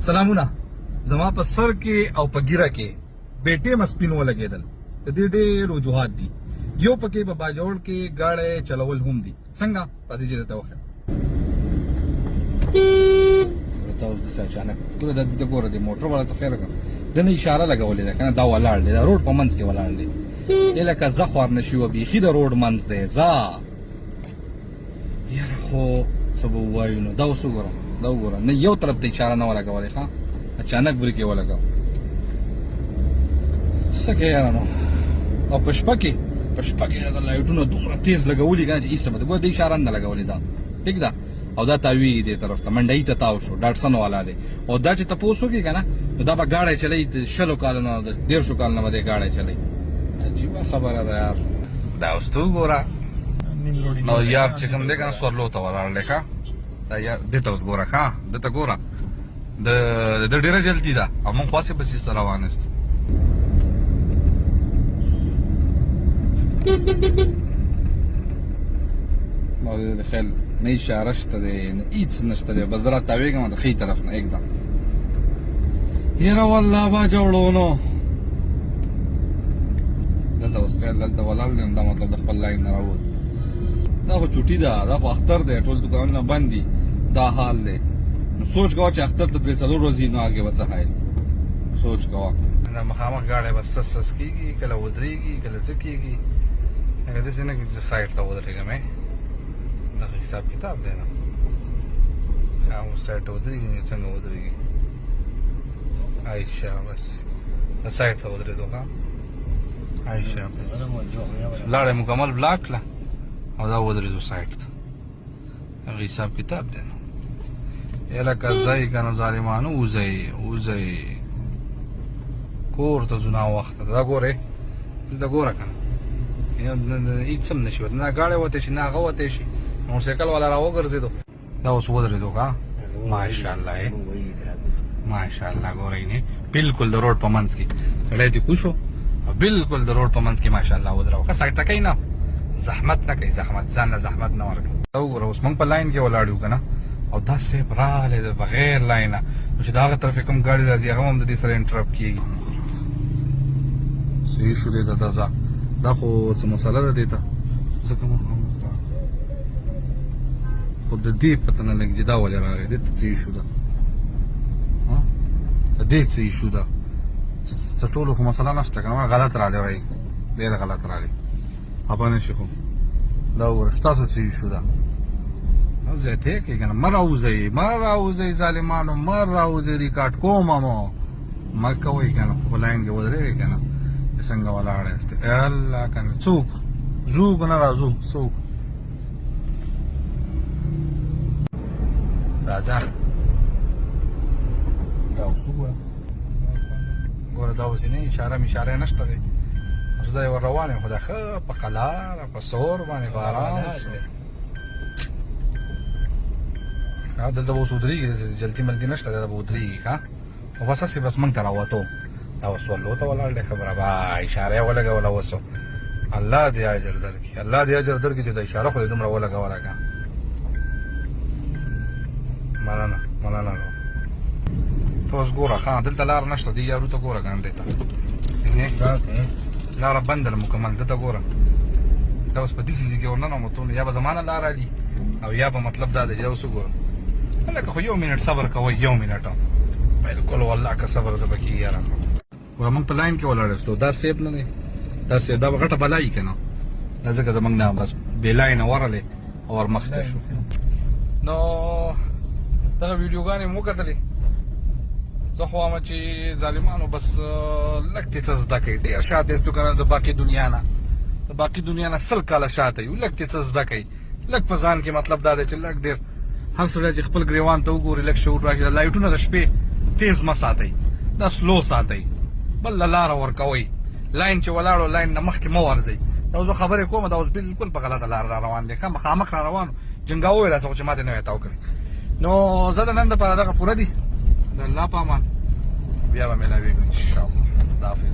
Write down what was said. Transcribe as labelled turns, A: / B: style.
A: سلامونه زما په سر کې او په ګیره کې بیټې مسپین ولګېدل. د دې ډېر وجوهات دي. یو پکې په باجوړ کې ګاډی چلول هم دي. څنګه راځي چې درته وښیم. ورته اوس داسې اچانک ګوره د ګوره د موټر والا ته خیر کړه ده نه اشاره لګولې ده که نه دا ولاړ دی د روډ په منځ کې ولاړ دی. ای لکه زه خوار نه شي وه بیخي د روډ منځ دی ځه یاره خو څه به ووایو نو دا اوس وګوره دا وګوره نه یو طرف ته اشاره نه ولګولې ښه اچانک بریک یې ولګاو. څه کوې یاره نو او په شپه کې د لایټونه دومره تیز لګولي که نه چې هېڅ څه به ګوره د اشاره نه لګولې دا ټیک ده او دا تاویږي دې طرف ته منډۍ ته تاو شو ډاټسن والا دی او دا چې تپوس وکړي که نه نو دا به ګاډی چلوي د 20 کالو نه د 150 کالو نه به دی ګاډی چلوي. عجیبه خبره ده یار. دا اوس ته وګوره نو یار چې کوم دی که نه سورلو ته ولاړ دی ښه دا یار دې ته اوس ګوره ښه ده ته ګوره د ډېره جلدي ده او موږ خواصې پسې سره روان یاست. د خیل نه اشاره شته دی نه هېڅ نشته دی بس زه را تاوېږم د ښي طرف نه ایږدم. یاره والله با جوړو نو دلته اوس خیر دلته ولاړ دی نو دا مطلب د خپل لاین نه راووت. دا خو چوټي ده دا خو اختر دی ټول دوکانونه بند دي دا حال دی نو سوچ کوه چې اختر ته 3 ورځې نو هغې به څه حال سوچ کوه. دا مخامخ ګاډی به سس کېږي کله ودرېږي کله څه کېږي هغه داسې نه کېږي چې سایډ ته ودرېږم دغه حساب کتاب دی نه هغه سایډ ته ودرېږي نو څنګه ودرېږي عایشه بس د سایډ ته ودرېدو ښه عایشه بس لاړې مکمل بلاک کړه او دا ودرېدو سایډ ته هغه حساب کتاب دی نو یا لکه ځئ که نو ظالمانو وځئ کور ته ځو ناوخته دا ګورې دلته ګوره که نه هېڅ هم نه شي نه ګاډی وتی شي نه هغه وتی شي موټرسایکل والا را وګرځېدو دا اوس ودرېدو که ماشاءالله ماشاءالله ګورئ نه بلکل د روډ په منځ کې سړی دې پوه شو بلکل د روډ په منځ کې ماشاءالله ودرو ښه سایډ ته کوي نه زحمت نه کوي زحمت ځان له زحمت نه ورکوي. دا وګوره اوس موږ په لاین کې ولاړ یو که نه او دا صاحب راغلی د بغیر لاینه نو چې د هغه طرف کوم ګاډي راځي هغه هم د دې سره انټرپټ کېږي. صحیح شو دی دا خو څه مسله ده دې ته څه کومه خو د دې پته نه لګي چې دا ولې راغی دې ته څه ایشو ده د دې څه ایشو ده څه ټولو خو مسله نشته که نه غلط راغلی وایي ډېره غلط راغلی خفه نه شي خو دا وګوره ستاسو څه ایشو ده زیاتې کوي که نه مه راوځئ ظالمانو مه راوځئ ریکارډ کومه مه کوئ که نه په لاین کې ودرېږئ که نه څنګه ولاړ یاست الله که نه څوک ځو که نه راځو څوک راځه دا اوس وګوره ګوره دا اوس یې نه اشاره مشاره یې نشته دی اوس زه یې ور روان یم خو دا ښه په قلاره په سور باندې په ارام دلته به اوس ودرېږي داسې جلدي ملدي نشته دی دا به ودرېږي ښه او بس هسې بس موږ ته راوتو دا اوس ولو ته ولاړ دی خبره با اشاره یې ولګوله اوس الله دې اجر درکړي الله دې اجر درکړي چې د اشاره خو دې دومره ولګوله که مننه ته اوس ګوره ښه دلته لاره نشته دې یارو ته ګوره که نه دې ته لاره بنده ده مکمل دته ګوره دا اوس په دې سیزې کې ورننوتو نو یا به زما نه لاره علي او یا به مطلب دا دی دا اوس وګوره لکه خو 1 منټ صبر کوئ 1 منټ بلکل والله که صبر ده پکې یاره ګوره موږ په لاین کې ولاړ یاستو دا سیب نه دی دا سیب دا به غټه بلایي که نه دا ځکه زموږ نه بس بې لاینه ورغلی او ور مخته شو نو دغه ویډیوګانې مو وکتلې زه خو وایم چې ظالمانو بس لږ دې څه زده کوي ډېر شاته یاستو که نه د باقي دنیا نه 100 کاله شاته یو لږ دې څه زده کوي لږ په ځان کې مطلب دا دی چې لږ ډېر هر سړی چې خپل ګریوان ته وګوري لږ شعور راکړي لایټونه د شپې تیز مه ساتئ دا سلو ساتئ بل لاره ورکوئ لاین چې ولاړو لاین نه مخکې مه ورځئ دا اوس زه خبرې کوم دا اوس بلکل په غلطه لاره را روان دی ښه مخامخ را روان جنګاوی را څه چې ما دې نه وی تاو کړی نو زه د نن دپاره دغه پوره دي د الله په امان بیا به ملاوېږو انشاءالله خداحافظ